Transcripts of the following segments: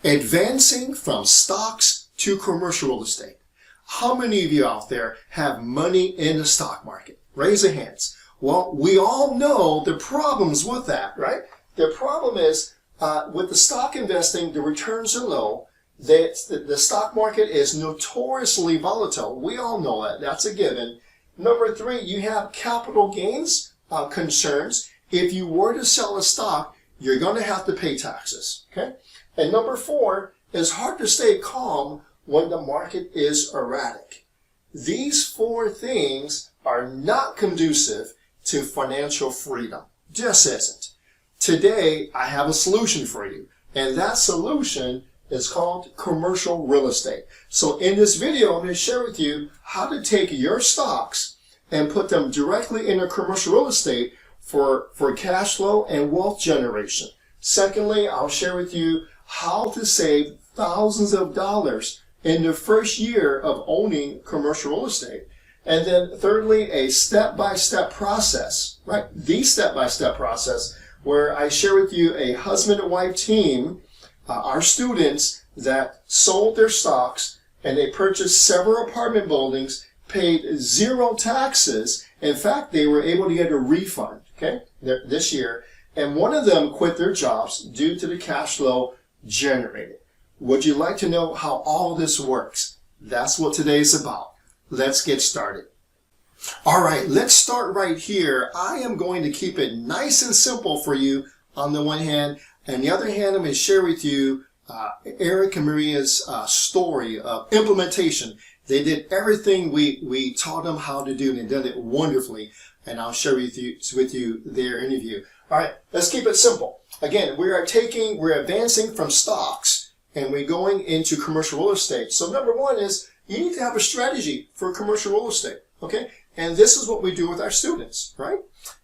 Advancing from stocks to commercial real estate. How many of you out there have money in the stock market? Raise your hands. Well, we all know the problems with that, right? The problem is with the stock investing, the returns are low. The stock market is notoriously volatile. We all know that. That's a given. Number three, you have capital gains concerns. If you were to sell a stock, you're going to have to pay taxes. Okay? And number four, it's hard to stay calm when the market is erratic. These four things are not conducive to financial freedom. Just isn't. Today, I have a solution for you, and that solution is called commercial real estate. So in this video, I'm going to share with you how to take your stocks and put them directly into commercial real estate for cash flow and wealth generation. Secondly, I'll share with you how to save thousands of dollars in the first year of owning commercial real estate. And then thirdly, a step-by-step process, right? The step-by-step process where I share with you a husband and wife team, our students that sold their stocks and they purchased several apartment buildings, paid zero taxes. In fact, they were able to get a refund, okay, this year. And one of them quit their jobs due to the cash flow generated. Would you like to know how all this works? That's what today's about. Let's get started. All right, let's start right here. I am going to keep it nice and simple for you on the one hand, and the other hand, I'm going to share with you Eric and Maria's story of implementation. They did everything we taught them how to do, and they did it wonderfully, and I'll share with you their interview. All right, let's keep it simple. Again, we're advancing from stocks, and we're going into commercial real estate. So number one is you need to have a strategy for commercial real estate, okay? And this is what we do with our students, right?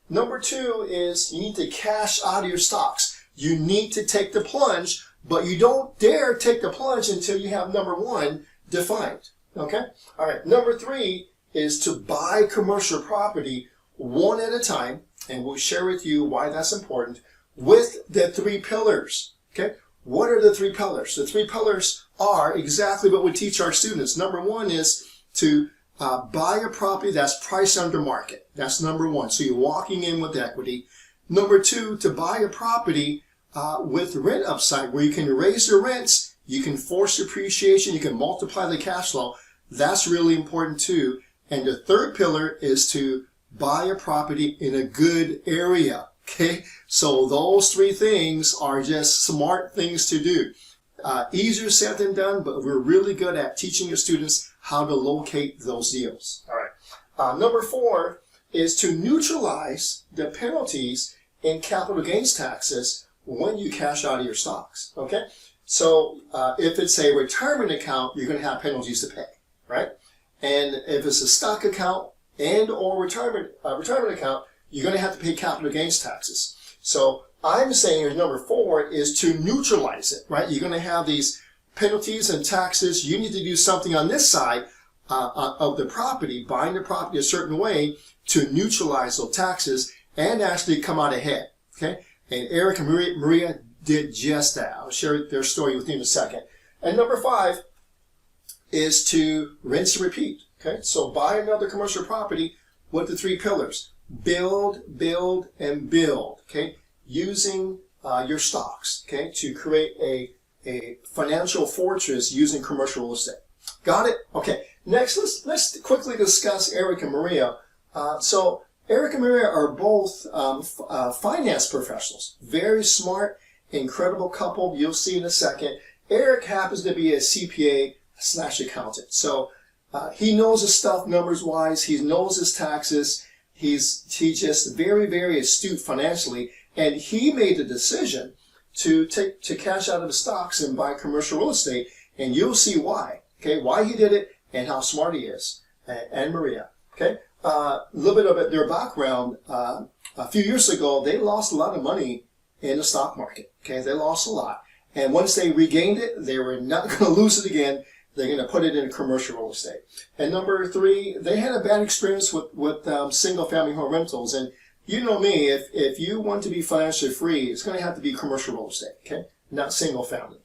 Number two is you need to cash out of your stocks. You need to take the plunge, but you don't dare take the plunge until you have number one defined, okay? All right, number three is to buy commercial property one at a time, and we'll share with you why that's important, with the three pillars, okay? What are the three pillars? The three pillars are exactly what we teach our students. Number one is to buy a property that's priced under market. That's number one. So you're walking in with equity. Number two, to buy a property with rent upside where you can raise the rents, you can force appreciation, you can multiply the cash flow. That's really important too. And the third pillar is to buy a property in a good area. Okay, so those three things are just smart things to do. Easier said than done, but we're really good at teaching your students how to locate those deals. All right. Number four is to neutralize the penalties in capital gains taxes when you cash out of your stocks. Okay, so if it's a retirement account, you're going to have penalties to pay, right? And if it's a stock account and or retirement account, you're going to have to pay capital gains taxes. So I'm saying number four is to neutralize it, right? You're going to have these penalties and taxes. You need to do something on this side of the property, buying the property a certain way to neutralize those taxes and actually come out ahead, okay? And Eric and Maria did just that. I'll share their story with you in a second. And number five is to rinse and repeat, okay? So buy another commercial property with the three pillars. Build, build, and build, okay? Using your stocks, okay, to create a financial fortress using commercial real estate. Got it? Okay. Next, let's quickly discuss Eric and Maria. So Eric and Maria are both finance professionals. Very smart, incredible couple. You'll see in a second. Eric happens to be a CPA/accountant. So he knows his stuff numbers-wise. He knows his taxes. He's just very, very astute financially, and he made the decision to cash out of the stocks and buy commercial real estate, and you'll see why. Okay, why he did it and how smart he is, and Maria. Okay, a little bit of their background. A few years ago, they lost a lot of money in the stock market. Okay, they lost a lot, and once they regained it, they were not going to lose it again. They're going to put it in commercial real estate. And number three, they had a bad experience with single-family home rentals. And you know me, if you want to be financially free, it's going to have to be commercial real estate, okay? Not single-family.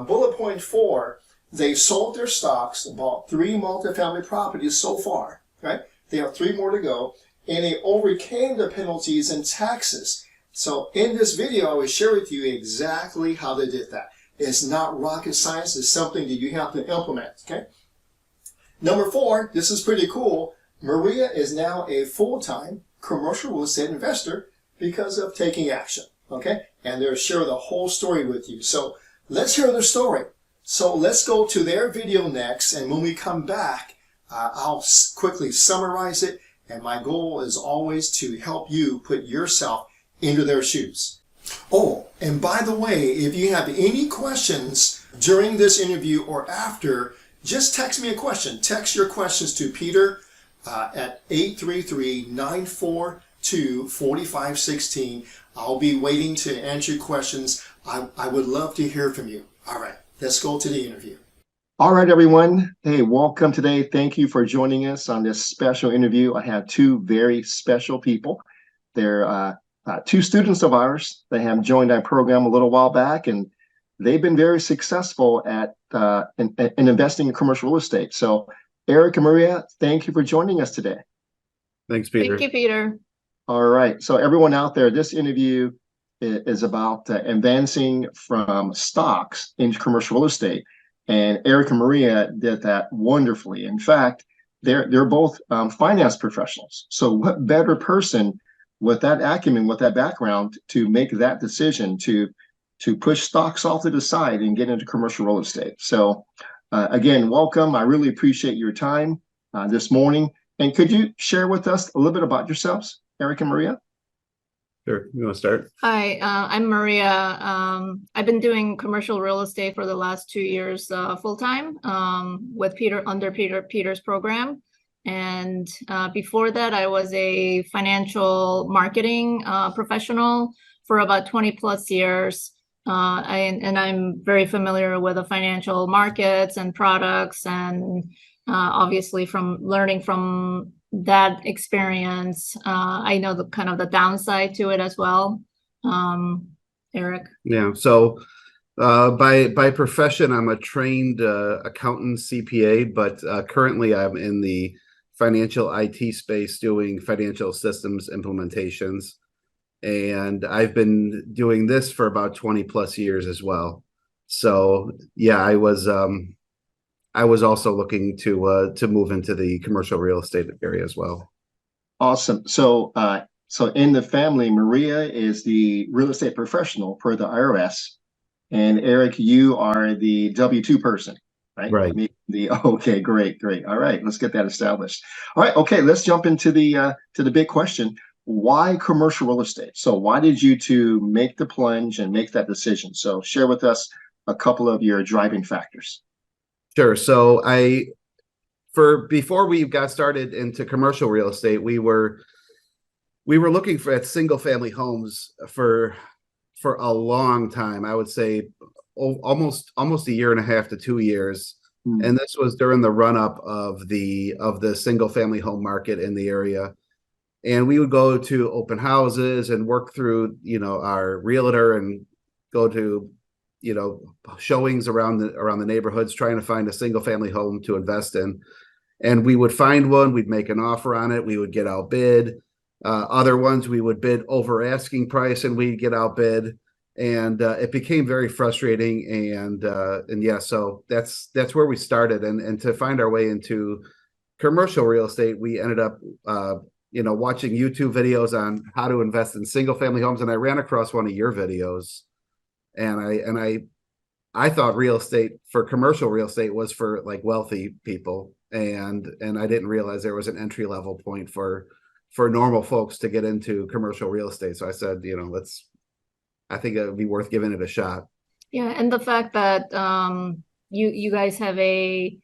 bullet point 4, they sold their stocks, bought 3 multifamily properties so far, right? They have 3 more to go, and they overcame the penalties and taxes. So in this video, I will share with you exactly how they did that. It's not rocket science. It's something that you have to implement, okay? Number 4, this is pretty cool. Maria is now a full-time commercial real estate investor because of taking action, okay? And they'll share the whole story with you. So let's hear their story. So let's go to their video next, and when we come back, I'll quickly summarize it, and my goal is always to help you put yourself into their shoes. Oh, and by the way, if you have any questions during this interview or after, just text me a question. Text your questions to Peter at 833-942-4516. I'll be waiting to answer your questions. I would love to hear from you. All right, let's go to the interview. All right, everyone. Hey, welcome today. Thank you for joining us on this special interview. I have 2 very special people. They're 2 students of ours. They have joined our program a little while back, and they've been very successful at in investing in commercial real estate. So Eric and Maria, thank you for joining us today. Thanks, Peter. Thank you, Peter. All right. So everyone out there, this interview is about advancing from stocks into commercial real estate. And Eric and Maria did that wonderfully. In fact, they're both finance professionals. So what better person with that acumen, with that background, to make that decision to push stocks off to the side and get into commercial real estate. So again, welcome. I really appreciate your time this morning. And could you share with us a little bit about yourselves, Eric and Maria? Sure. You want to start? Hi, I'm Maria. I've been doing commercial real estate for the last 2 years full-time with Peter's program. And before that, I was a financial marketing professional for about 20 plus years. And I'm very familiar with the financial markets and products, and obviously from learning from that experience, I know the kind of the downside to it as well. Eric? Yeah. So by profession, I'm a trained accountant, CPA, but currently I'm in the financial IT space doing financial systems implementations. And I've been doing this for about 20 plus years as well. So yeah, I was also looking to move into the commercial real estate area as well. Awesome. So in the family, Maria is the real estate professional per the IRS, and Eric, you are the W-2 person, right? Right. Okay, great. All right, let's get that established. All right, okay, let's jump into the big question. Why commercial real estate? So why did you 2 make the plunge and make that decision? So share with us a couple of your driving factors. Sure. So before we got started into commercial real estate, we were looking at single family homes for a long time. I would say almost a year and a half to 2 years. And this was during the run up of the single family home market in the area. And we would go to open houses and work through, our realtor and go to, showings around the neighborhoods, trying to find a single family home to invest in. And we would find one, we'd make an offer on it, we would get outbid. Other ones we would bid over asking price and we'd get outbid. And it became very frustrating. And yeah, so that's where we started. And to find our way into commercial real estate, we ended up watching YouTube videos on how to invest in single family homes. And I ran across one of your videos, and I thought real estate for commercial real estate was for like wealthy people. And I didn't realize there was an entry level point for normal folks to get into commercial real estate. So I said, I think it would be worth giving it a shot. Yeah, and the fact that you guys have a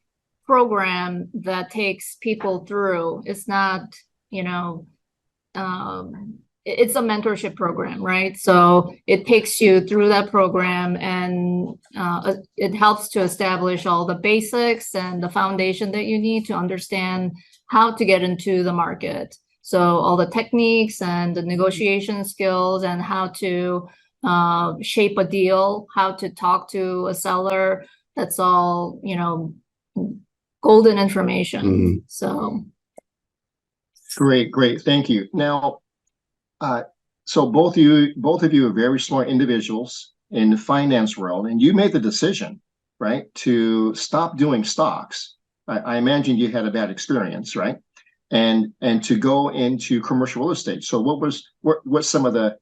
program that takes people through, it's not, it's a mentorship program, right? So it takes you through that program, and it helps to establish all the basics and the foundation that you need to understand how to get into the market. So all the techniques and the negotiation skills and how to shape a deal, how to talk to a seller. That's all, golden information. Mhm. So Great. Thank you. Now, so both of you are very smart individuals in the finance world, and you made the decision, right, to stop doing stocks. I imagine you had a bad experience, right? And to go into commercial real estate. So what's some of the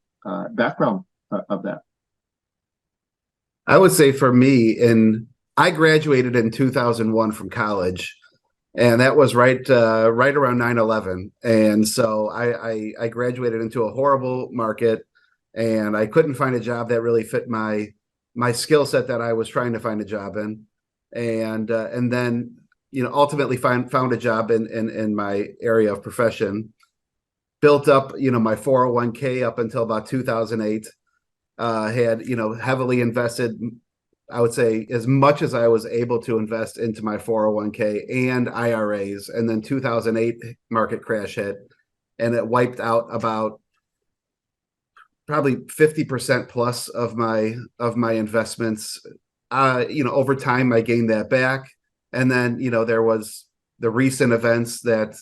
background of that? I would say for me, I graduated in 2001 from college, and that was right around 9/11. And so I graduated into a horrible market, and I couldn't find a job that really fit my skill set that I was trying to find a job in. And then ultimately found a job in my area of profession, built up my 401k up until about 2008. Had heavily invested, I would say, as much as I was able to invest into my 401k and IRAs. And then 2008 market crash hit, and it wiped out about probably 50% plus of my investments. Over time I gained that back. And then there was the recent events that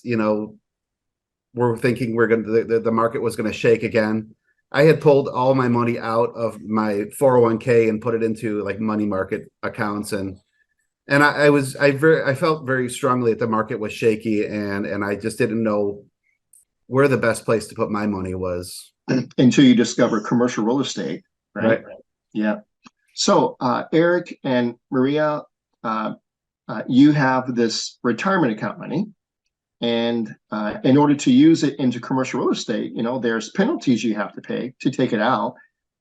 we're thinking the market was going to shake again. I had pulled all my money out of my 401k and put it into like money market accounts, and I felt very strongly that the market was shaky, and I just didn't know where the best place to put my money was until you discover commercial real estate, right? Yeah. So Eric and Maria, you have this retirement account money. And in order to use it into commercial real estate, there's penalties you have to pay to take it out,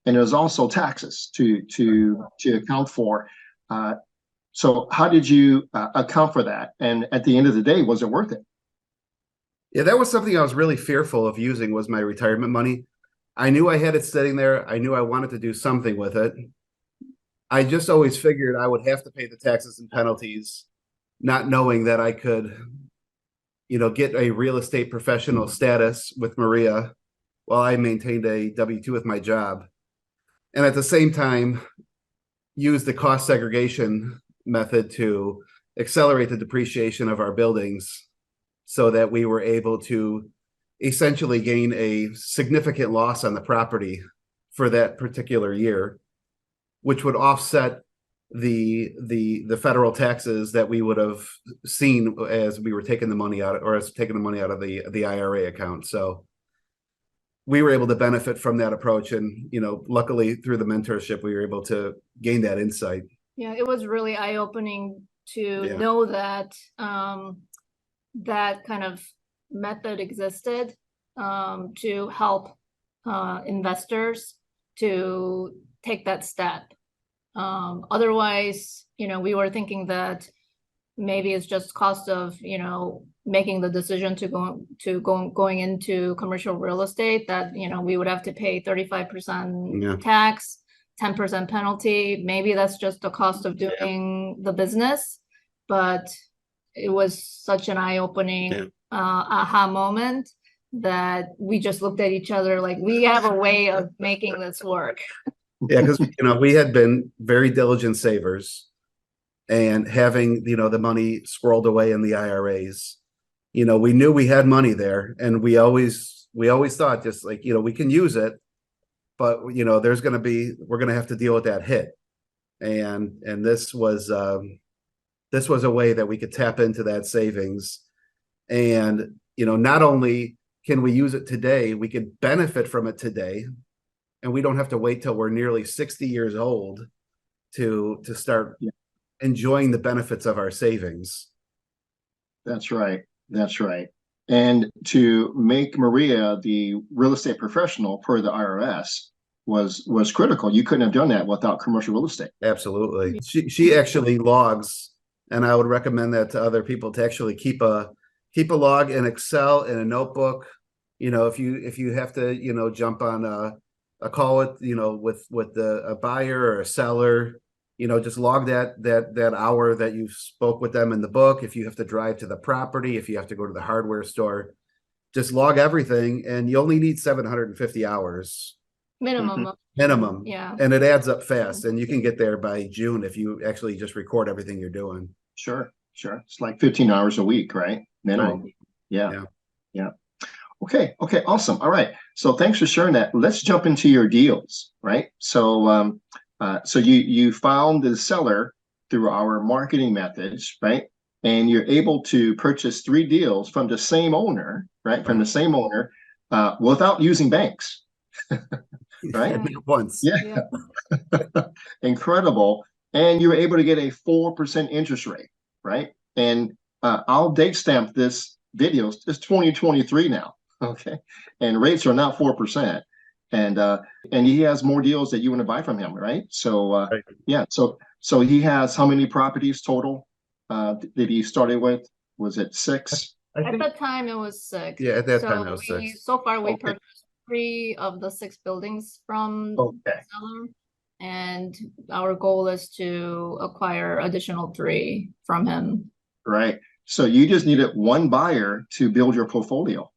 and there's also taxes to account for. So how did you account for that? And at the end of the day, was it worth it? Yeah, that was something I was really fearful of using, was my retirement money. I knew I had it sitting there. I knew I wanted to do something with it. I just always figured I would have to pay the taxes and penalties, not knowing that I could get a real estate professional status with Maria while I maintained a W-2 with my job. And at the same time, use the cost segregation method to accelerate the depreciation of our buildings so that we were able to essentially gain a significant loss on the property for that particular year, which would offset the federal taxes that we would have seen as we were taking the money out, or as taking the money out of the IRA account. So we were able to benefit from that approach, and luckily through the mentorship we were able to gain that insight. Yeah, it was really eye-opening to know that that kind of method existed to help investors to take that step. Otherwise, we were thinking that maybe it's just cost of, making the decision to going into commercial real estate, that, we would have to pay 35% tax, 10% penalty. Maybe that's just the cost of doing the business, but it was such an eye-opening aha moment that we just looked at each other like, we have a way of making this work. Yeah, because we had been very diligent savers, and having the money squirreled away in the IRAs, we knew we had money there, and we always thought just like we can use it, but we're going to have to deal with that hit, and this was a way that we could tap into that savings, and not only can we use it today, we could benefit from it today. And we don't have to wait till we're nearly 60 years old to start enjoying the benefits of our savings. That's right. And to make Maria the real estate professional per the IRS was critical. You couldn't have done that without commercial real estate. Absolutely. She actually logs, and I would recommend that to other people, to actually keep a log in Excel, in a notebook. If you have to jump on a call with a buyer or a seller, just log that hour that you spoke with them in the book. If you have to drive to the property, if you have to go to the hardware store, just log everything, and you only need 750 hours. minimum. minimum. Yeah. And it adds up fast, and you can get there by June if you actually just record everything you're doing. Sure, sure. It's like 15 hours a week, right? Minimum. Right. Yeah. Yeah. Yeah. Okay. Okay. Awesome. All right. So thanks for sharing that. Let's jump into your deals, right? So, so you found the seller through our marketing methods, right? And you're able to purchase 3 deals from the same owner, right? From the same owner, without using banks, right? Not once. Yeah. Incredible. And you were able to get a 4% interest rate, right? And I'll date stamp this video. It's 2023 now. Okay. And rates are not 4%. And he has more deals that you want to buy from him, right? So Right. yeah. So he has how many properties total that he started with? Was it 6? I At think, that time, it was 6. yeah, at that So time it was 6. so far, we Okay. purchased 3 of the 6 buildings from Okay. the seller, and our goal is to acquire additional 3 from him. Right. So you just needed one buyer to build your portfolio,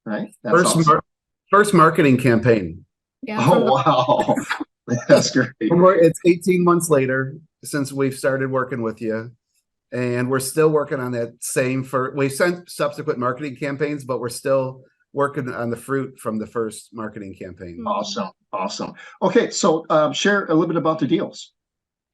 right? That's awesome. First marketing campaign. Yeah. Oh, wow. That's great. It's 18 months later since we've started working with you, and we're still working on that same we've sent subsequent marketing campaigns, but we're still working on the fruit from the first marketing campaign. Awesome. Awesome. Okay. So share a little bit about the deals.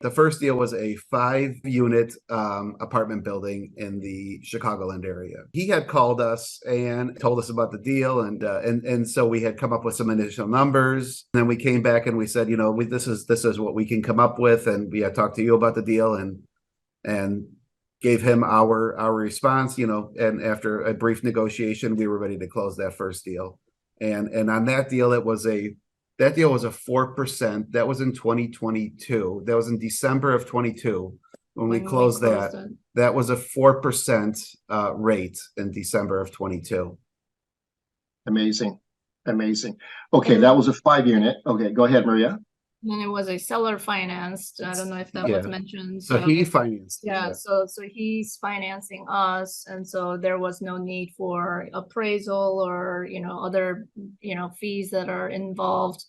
The first deal was a 5-unit apartment building in the Chicagoland area. He had called us and told us about the deal, and so we had come up with some initial numbers. And then we came back and we said, you know, this is what we can come up with, and we had talked to you about the deal and gave him our response, you know. And after a brief negotiation, we were ready to close that first deal. And on that deal, that deal was a 4%. That was in 2022. That was in December of 22 when we closed that. it. That was a 4% rate in December of 22. Amazing. Amazing. Okay. That was a 5-unit. Okay. Go ahead, Maria. And it was a seller financed. I don't know if that Yeah. was mentioned. So he financed it. Yeah, so he's financing us, and so there was no need for appraisal or, you know, other, you know, fees that are involved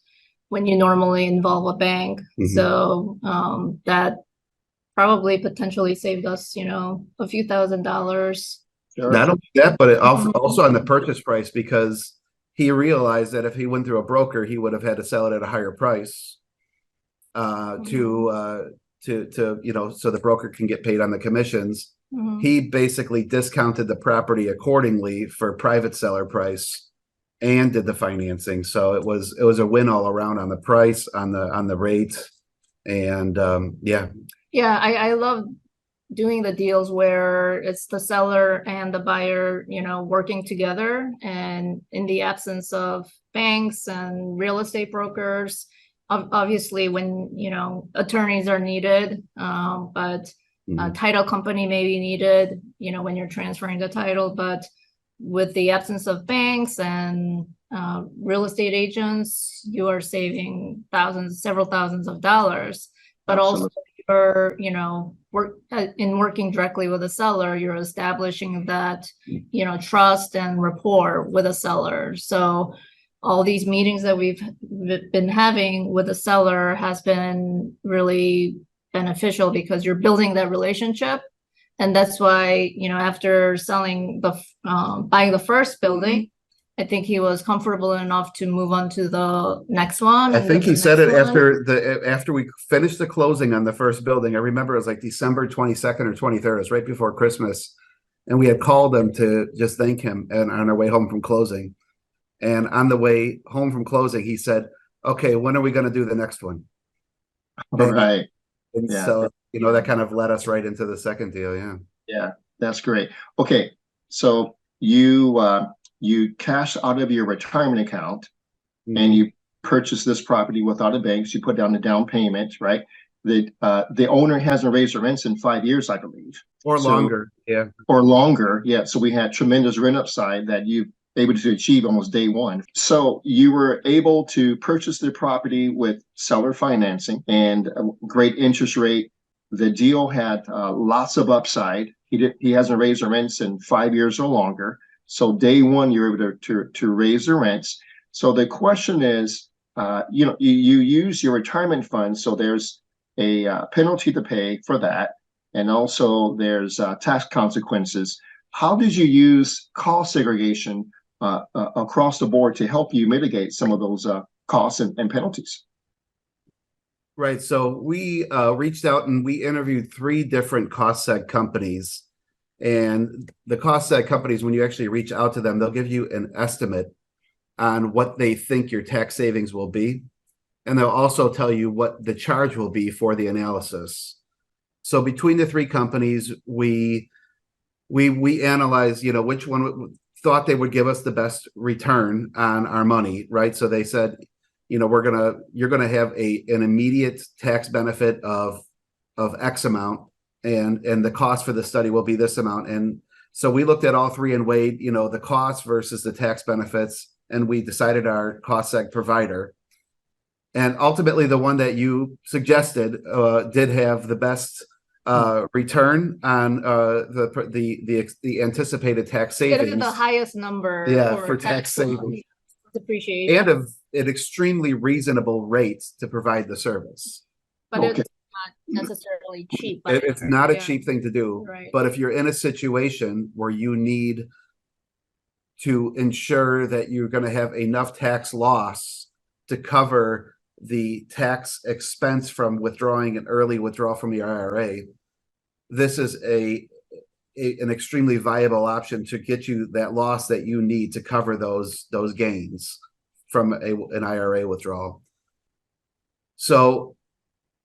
when you normally involve a bank. Mhm. So that probably potentially saved us, you know, a few $1,000s. Sure. Not only that, but it also on the purchase price, because he realized that if he went through a broker, he would have had to sell it at a higher price to you know, so the broker can get paid on the commissions. Mhm. He basically discounted the property accordingly for private seller price and did the financing. So it was a win all around on the price, on the rate, and yeah. Yeah, I love doing the deals where it's the seller and the buyer, you know, working together, and in the absence of banks and real estate brokers, obviously when, you know, attorneys are needed, but a title company may be needed, you know, when you're transferring the title. But with the absence of banks and real estate agents, you are saving several thousands of dollars. But also, you're, you know, working directly with a seller, you're establishing that, you know, trust and rapport with a seller. So all these meetings that we've been having with the seller has been really beneficial, because you're building that relationship. And that's why, you know, after selling buying the first building, I think he was comfortable enough to move on to the next one. I think he said it after we finished the closing on the first building. I remember it was like December 22nd or 23rd. It was right before Christmas. And we had called him to just thank him, and on our way home from closing. And on the way home from closing, he said, okay, when are we going to do the next one? All right. And Yeah. so, you know, that kind of led us right into the second deal. Yeah. Yeah. That's great. Okay. So you cash out of your retirement account and you purchase this property without a bank. So you put down the down payment, right? The owner hasn't raised the rents in 5 years, I believe. Or longer. Yeah. Or longer. Yeah. So we had tremendous rent upside that you able to achieve almost day one. So you were able to purchase the property with seller financing and a great interest rate. The deal had lots of upside. He hasn't raised the rents in 5 years or longer. So day one, you're able to raise the rents. So the question is, you use your retirement fund, so there's a penalty to pay for that, and also there's tax consequences. How did you use cost segregation across the board to help you mitigate some of those costs and penalties? Right. So we reached out and we interviewed 3 different cost seg companies. And the cost seg companies, when you actually reach out to them, they'll give you an estimate on what they think your tax savings will be. And they'll also tell you what the charge will be for the analysis. So between the 3 companies, we analyzed, which one thought they would give us the best return on our money, right? So they said, you're gonna have an immediate tax benefit of X amount, and the cost for the study will be this amount. And so we looked at all 3 and weighed, the cost versus the tax benefits, and we decided our cost seg provider. And ultimately, the one that you suggested did have the best return on the anticipated tax savings. Get the highest number, for tax savings, depreciation, and an extremely reasonable rate to provide the service. but Okay. it's not necessarily cheap. It's not a cheap thing to do, right. But if you're in a situation where you need to ensure that you're going to have enough tax loss to cover the tax expense from withdrawing an early withdrawal from your IRA, this is an extremely viable option to get you that loss that you need to cover those gains from an IRA withdrawal. So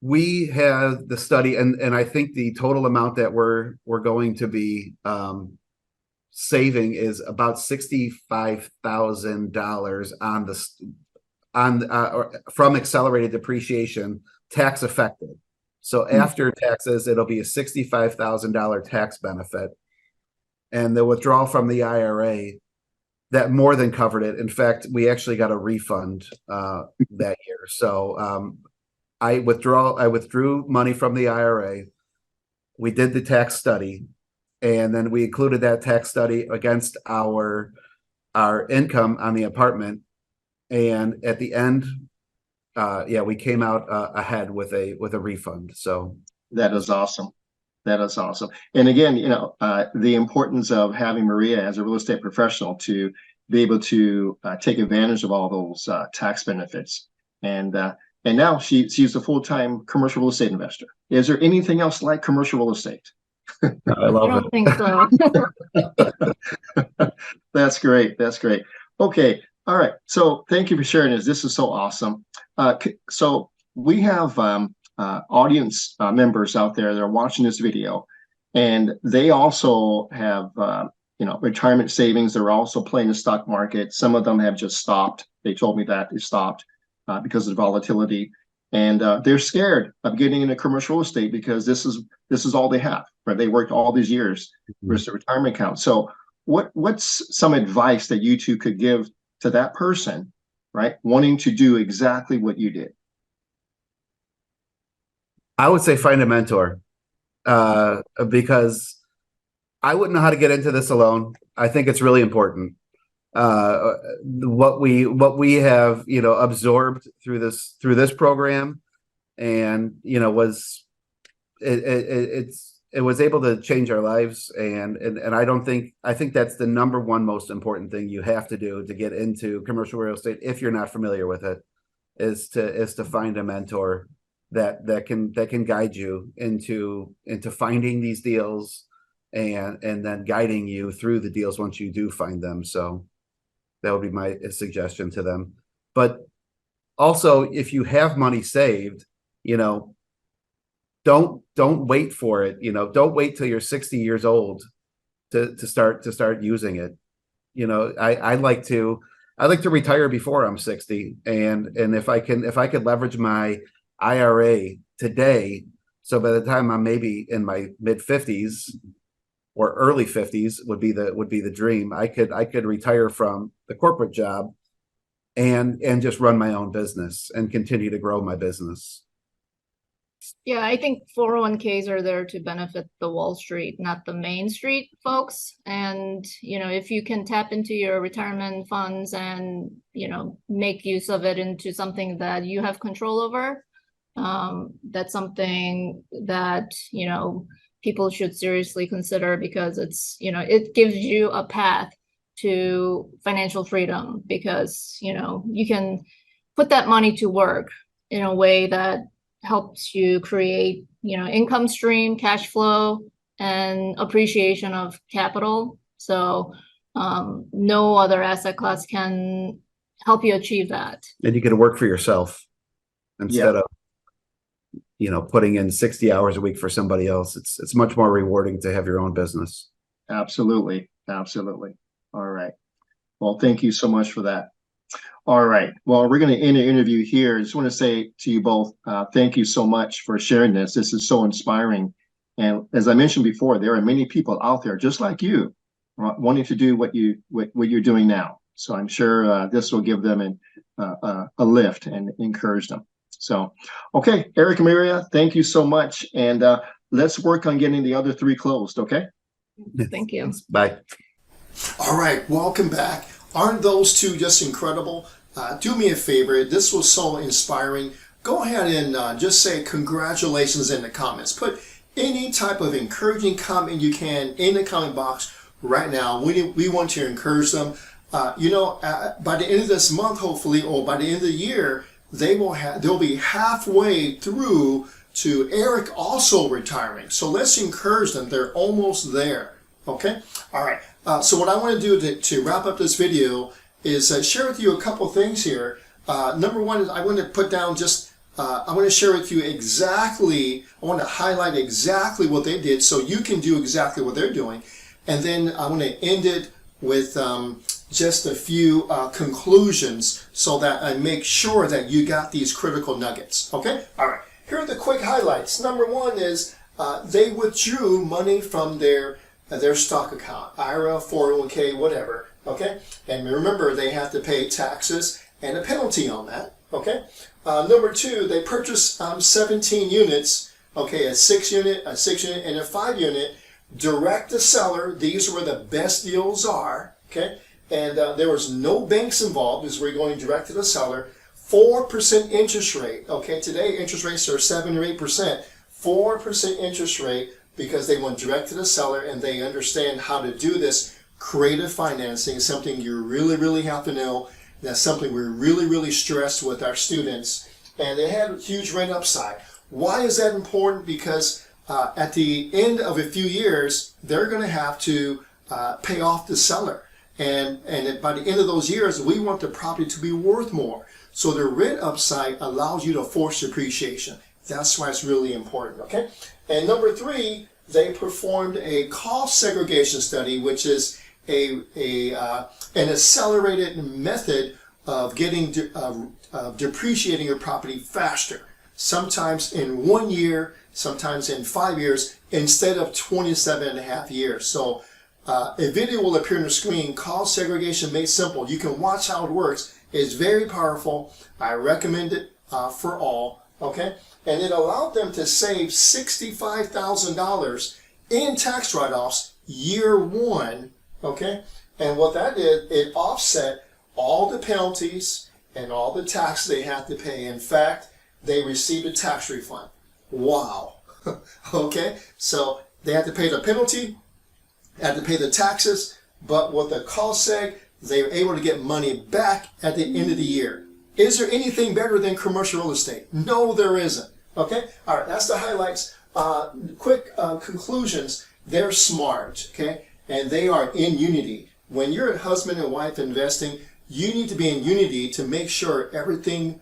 we have the study, and I think the total amount that we're going to be saving is about $65,000 from accelerated depreciation, tax affected. So after taxes, it'll be a $65,000 tax benefit, and the withdrawal from the IRA that more than covered it. In fact, we actually got a refund that year. So I withdrew money from the IRA. We did the tax study, and then we included that tax study against our income on the apartment. And at the end, we came out ahead with a refund. So that is awesome. That is awesome. And again, the importance of having Maria as a real estate professional to be able to take advantage of all those tax benefits. And now she's a full-time commercial real estate investor. Is there anything else like commercial real estate? I don't think so. That's great. That's great. Okay. All right. So thank you for sharing this. This is so awesome. So we have audience members out there that are watching this video, and they also have retirement savings. They're also playing the stock market. Some of them have just stopped. They told me that they stopped because of the volatility, and they're scared of getting into commercial real estate because this is all they have. Right? They worked all these years for the retirement account. So what's some advice that you two could give to that person, right, wanting to do exactly what you did? I would say find a mentor, because I wouldn't know how to get into this alone. I think it's really important. What we have, absorbed through this program, and it was able to change our lives, and I think that's the number one most important thing you have to do to get into commercial real estate if you're not familiar with it, is to find a mentor that can guide you into finding these deals and then guiding you through the deals once you do find them. So that would be my suggestion to them. But also, if you have money saved, don't wait for it. Don't wait till you're 60 years old to start using it. I like to retire before I'm 60, and if I could leverage my IRA today, so by the time I'm maybe in my mid 50s or early 50s would be the dream. I could retire from the corporate job and just run my own business and continue to grow my business. Yeah, I think 401ks are there to benefit the Wall Street, not the Main Street folks. And, if you can tap into your retirement funds and, make use of it into something that you have control over, that's something that, people should seriously consider because it gives you a path to financial freedom because, you can put that money to work in a way that helps you create, income stream, cash flow, and appreciation of capital. So no other asset class can help you achieve that. And you can work for yourself instead of, putting in 60 hours a week for somebody else. It's much more rewarding to have your own business. Absolutely. Absolutely. All right. Well, thank you so much for that. All right. Well, we're going to end the interview here. I just want to say to you both, thank you so much for sharing this. This is so inspiring. And as I mentioned before, there are many people out there just like you wanting to do what you're doing now. So I'm sure this will give them a lift and encourage them. So, okay, Eric and Maria, thank you so much. And let's work on getting the other 3 closed, okay? Thank you. Bye. All right, welcome back. Aren't those 2 just incredible? Do me a favor. This was so inspiring. Go ahead and just say congratulations in the comments. Put any type of encouraging comment you can in the comment box right now. We want to encourage them. By the end of this month, hopefully, or by the end of the year, they'll be halfway through to Eric also retiring. So let's encourage them. They're almost there. Okay. All right. So what I want to do to wrap up this video is share with you a couple things here. Number one is I want to put down I want to share with you I want to highlight exactly what they did so you can do exactly what they're doing. And then I want to end it with just a few conclusions so that I make sure that you got these critical nuggets. Okay? All right. Here are the quick highlights. Number one is they withdrew money from their stock account, IRA, 401k, whatever. Okay? And remember, they have to pay taxes and a penalty on that. Okay? Number two, they purchased 17 units. Okay, a 6 unit, and a 5 unit. Direct to seller. These are where the best deals are. Okay? And there was no banks involved because we're going direct to the seller. 4% interest rate. Okay, today interest rates are 7 or 8%. 4% interest rate because they went direct to the seller and they understand how to do this. Creative financing is something you really, really have to know. That's something we're really, really stressed with our students. And they had a huge rate upside. Why is that important? Because at the end of a few years, they're going to have to pay off the seller. And by the end of those years, we want the property to be worth more. So the rent upside allows you to force appreciation. That's why it's really important, okay? And number three, they performed a cost segregation study, which is an accelerated method of getting depreciating your property faster. Sometimes in 1 year, sometimes in 5 years, instead of 27.5 years. So a video will appear on the screen, Cost Segregation Made Simple. You can watch how it works. It's very powerful. I recommend it for all, okay? And it allowed them to save $65,000 in tax write-offs year one, okay? And what that did, it offset all the penalties and all the taxes they had to pay. In fact, they received a tax refund. Wow. Okay? So they had to pay the penalty, had to pay the taxes, but with the cost seg, they were able to get money back at the end of the year. Is there anything better than commercial real estate? No, there isn't. Okay? All right, that's the highlights. Quick conclusions. They're smart, okay? And they are in unity. When you're a husband and wife investing, you need to be in unity to make sure everything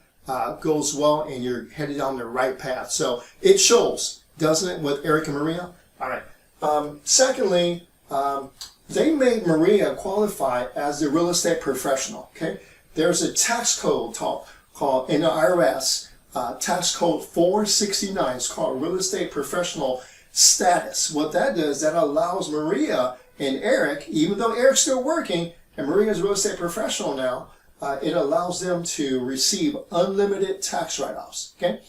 goes well and you're headed down the right path. So it shows, doesn't it, with Eric and Maria? All right. Secondly, they made Maria qualify as a real estate professional, okay? There's a tax code called in the IRS, tax code 469. It's called real estate professional status. What that does, that allows Maria and Eric, even though Eric's still working and Maria's a real estate professional now, it allows them to receive unlimited tax write-offs, okay?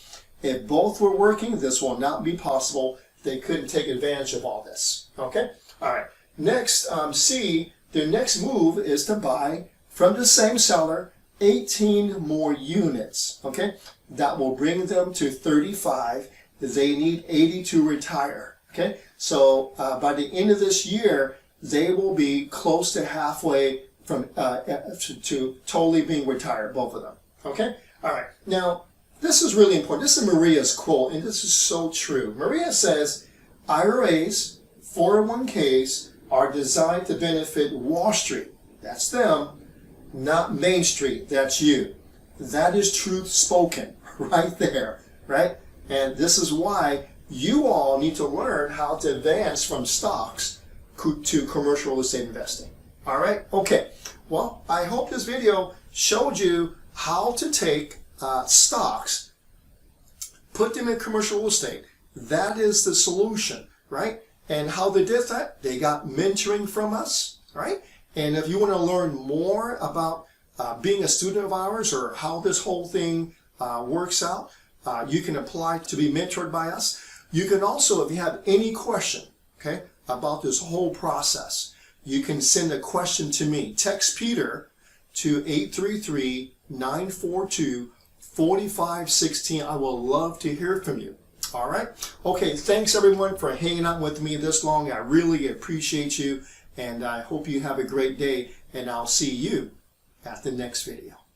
If both were working, this will not be possible. They couldn't take advantage of all this. Okay? All right. Next, C, the next move is to buy from the same seller 18 more units. Okay? That will bring them to 35. They need 80 to retire. Okay? So by the end of this year, they will be close to halfway from to totally being retired, both of them. Okay? All right. Now, this is really important. This is Maria's quote, and this is so true. Maria says, IRAs, 401ks are designed to benefit Wall Street. That's them. Not Main Street. That's you. That is truth spoken right there, right? And this is why you all need to learn how to advance from stocks to commercial real estate investing. All right? Okay. Well, I hope this video showed you how to take stocks, put them in commercial real estate. That is the solution, right? And how they did that, they got mentoring from us, right? And if you want to learn more about being a student of ours or how this whole thing works out, you can apply to be mentored by us. You can also, if you have any question, okay, about this whole process, you can send a question to me. Text Peter to 833-942-4516. I will love to hear from you. All right? Okay, thanks everyone for hanging out with me this long. I really appreciate you, and I hope you have a great day, and I'll see you at the next video.